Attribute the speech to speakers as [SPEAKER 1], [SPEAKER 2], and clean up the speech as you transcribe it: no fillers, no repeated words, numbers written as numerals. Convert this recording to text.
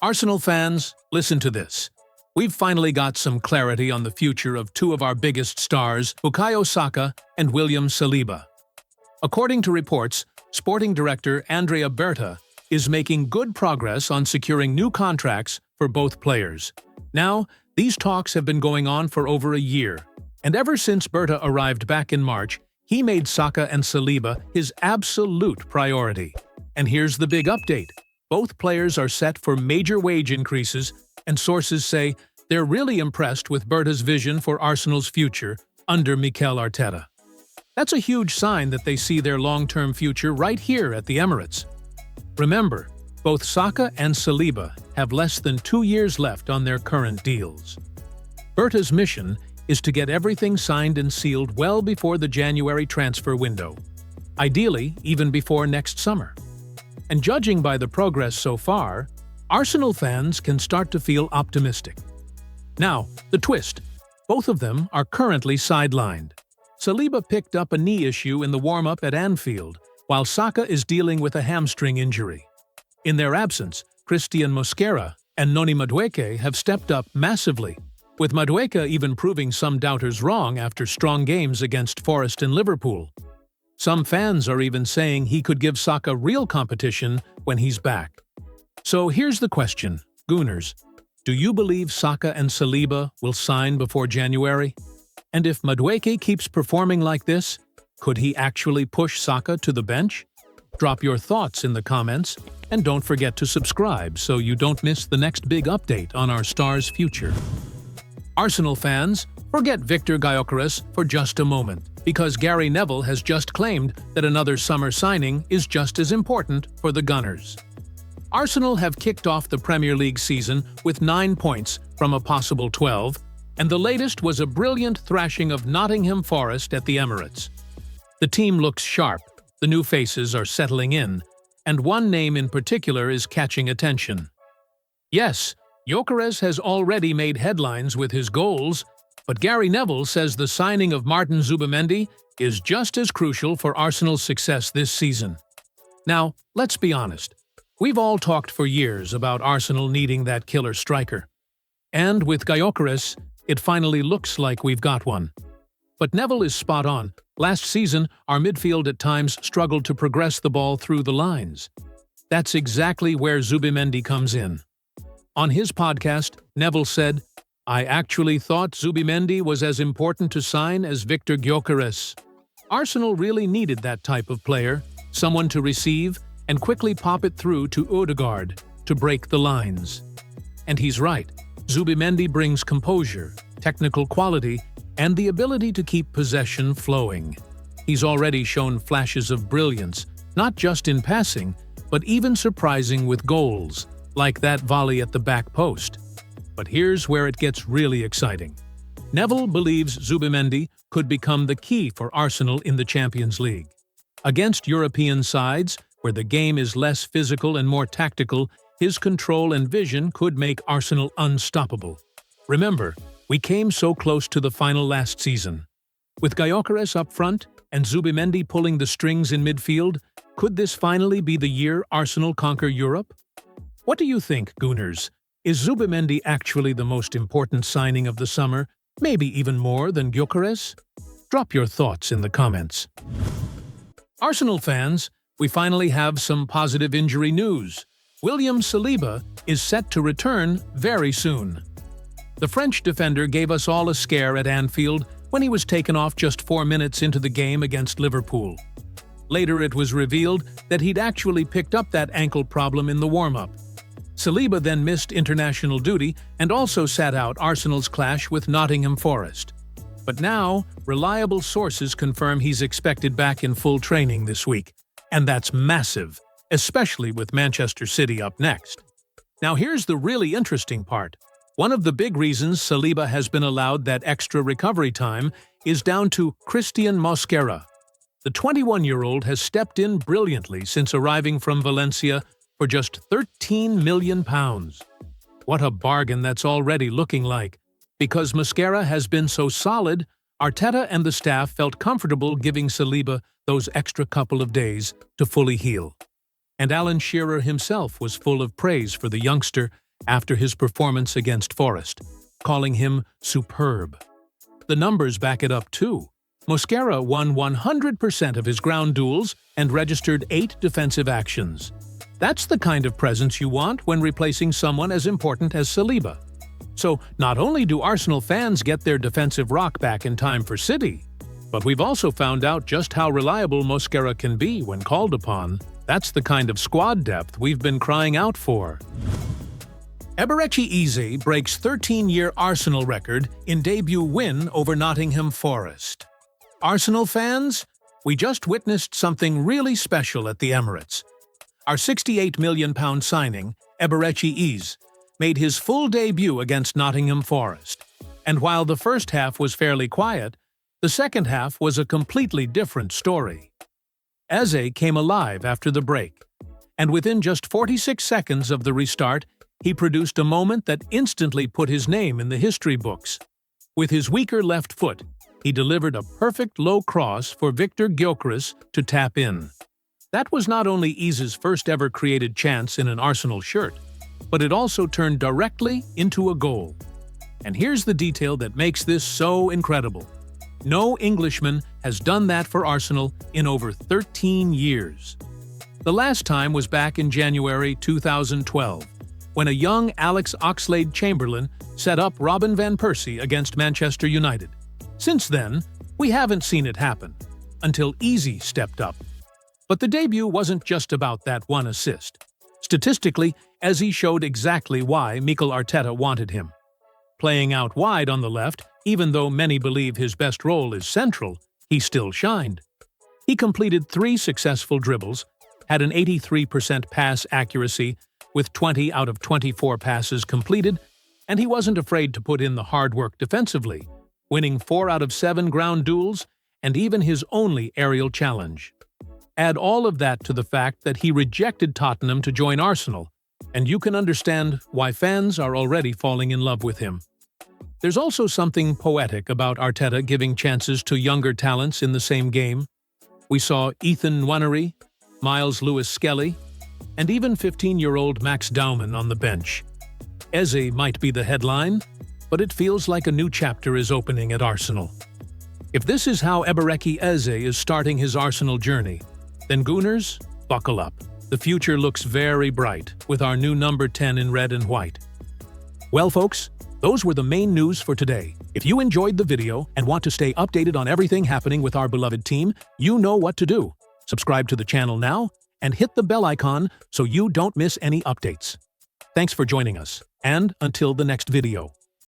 [SPEAKER 1] Arsenal fans, listen to this. We've finally got some clarity on the future of two of our biggest stars, Bukayo Saka and William Saliba. According to reports, sporting director Andrea Berta is making good progress on securing new contracts for both players. Now, these talks have been going on for over a year, and ever since Berta arrived back in March, he made Saka and Saliba his absolute priority. And here's the big update. Both players are set for major wage increases, and sources say they're really impressed with Berta's vision for Arsenal's future under Mikel Arteta. That's a huge sign that they see their long-term future right here at the Emirates. Remember, both Saka and Saliba have less than 2 years left on their current deals. Berta's mission is to get everything signed and sealed well before the January transfer window, ideally even before next summer. And judging by the progress so far, Arsenal fans can start to feel optimistic. Now, the twist. Both of them are currently sidelined. Saliba picked up a knee issue in the warm-up at Anfield, while Saka is dealing with a hamstring injury. In their absence, Christian Mosquera and Noni Madueke have stepped up massively, with Madueke even proving some doubters wrong after strong games against Forest and Liverpool. Some fans are even saying he could give Saka real competition when he's back. So here's the question, Gooners. Do you believe Saka and Saliba will sign before January? And if Madueke keeps performing like this, could he actually push Saka to the bench? Drop your thoughts in the comments, and don't forget to subscribe so you don't miss the next big update on our star's future. Arsenal fans, forget Victor Gyökeres for just a moment, because Gary Neville has just claimed that another summer signing is just as important for the Gunners. Arsenal have kicked off the Premier League season with 9 points from a possible 12, and the latest was a brilliant thrashing of Nottingham Forest at the Emirates. The team looks sharp, the new faces are settling in, and one name in particular is catching attention. Yes, Gyökeres has already made headlines with his goals, but Gary Neville says the signing of Martin Zubimendi is just as crucial for Arsenal's success this season. Now, let's be honest. We've all talked for years about Arsenal needing that killer striker. And with Gyökeres, it finally looks like we've got one. But Neville is spot on. Last season, our midfield at times struggled to progress the ball through the lines. That's exactly where Zubimendi comes in. On his podcast, Neville said, "I actually thought Zubimendi was as important to sign as Victor Gyökeres." Arsenal really needed that type of player, someone to receive and quickly pop it through to Odegaard to break the lines. And he's right. Zubimendi brings composure, technical quality, and the ability to keep possession flowing. He's already shown flashes of brilliance, not just in passing, but even surprising with goals, like that volley at the back post. But here's where it gets really exciting. Neville believes Zubimendi could become the key for Arsenal in the Champions League. Against European sides, where the game is less physical and more tactical, his control and vision could make Arsenal unstoppable. Remember, we came so close to the final last season. With Gyökeres up front and Zubimendi pulling the strings in midfield, could this finally be the year Arsenal conquer Europe? What do you think, Gooners? Is Zubimendi actually the most important signing of the summer, maybe even more than Gyökeres? Drop your thoughts in the comments. Arsenal fans, we finally have some positive injury news. William Saliba is set to return very soon. The French defender gave us all a scare at Anfield when he was taken off just 4 minutes into the game against Liverpool. Later it was revealed that he'd actually picked up that ankle problem in the warm-up. Saliba then missed international duty and also sat out Arsenal's clash with Nottingham Forest. But now, reliable sources confirm he's expected back in full training this week. And that's massive, especially with Manchester City up next. Now here's the really interesting part. One of the big reasons Saliba has been allowed that extra recovery time is down to Christian Mosquera. The 21-year-old has stepped in brilliantly since arriving from Valencia for just £13 million. What a bargain that's already looking like. Because Mosquera has been so solid, Arteta and the staff felt comfortable giving Saliba those extra couple of days to fully heal. And Alan Shearer himself was full of praise for the youngster after his performance against Forest, calling him superb. The numbers back it up too. Mosquera won 100% of his ground duels and registered 8 defensive actions. That's the kind of presence you want when replacing someone as important as Saliba. So not only do Arsenal fans get their defensive rock back in time for City, but we've also found out just how reliable Mosquera can be when called upon. That's the kind of squad depth we've been crying out for. Eberechi Eze breaks 13-year Arsenal record in debut win over Nottingham Forest. Arsenal fans, we just witnessed something really special at the Emirates. Our £68 million signing, Eberechi Eze, made his full debut against Nottingham Forest. And while the first half was fairly quiet, the second half was a completely different story. Eze came alive after the break, and within just 46 seconds of the restart, he produced a moment that instantly put his name in the history books. With his weaker left foot, he delivered a perfect low cross for Victor Gyökeres to tap in. That was not only Eze's first ever created chance in an Arsenal shirt, but it also turned directly into a goal. And here's the detail that makes this so incredible. No Englishman has done that for Arsenal in over 13 years. The last time was back in January 2012, when a young Alex Oxlade-Chamberlain set up Robin van Persie against Manchester United. Since then, we haven't seen it happen, until Eze stepped up. But the debut wasn't just about that one assist. Statistically, Eze showed exactly why Mikel Arteta wanted him. Playing out wide on the left, even though many believe his best role is central, he still shined. He completed 3 successful dribbles, had an 83% pass accuracy, with 20 out of 24 passes completed, and he wasn't afraid to put in the hard work defensively, winning 4 out of 7 ground duels and even his only aerial challenge. Add all of that to the fact that he rejected Tottenham to join Arsenal, and you can understand why fans are already falling in love with him. There's also something poetic about Arteta giving chances to younger talents in the same game. We saw Ethan Nwaneri, Miles Lewis-Skelly, and even 15-year-old Max Daumann on the bench. Eze might be the headline, but it feels like a new chapter is opening at Arsenal. If this is how Eberechi Eze is starting his Arsenal journey, then Gooners, buckle up. The future looks very bright with our new number 10 in red and white. Well, folks, those were the main news for today. If you enjoyed the video and want to stay updated on everything happening with our beloved team, you know what to do. Subscribe to the channel now and hit the bell icon so you don't miss any updates. Thanks for joining us, and until the next video.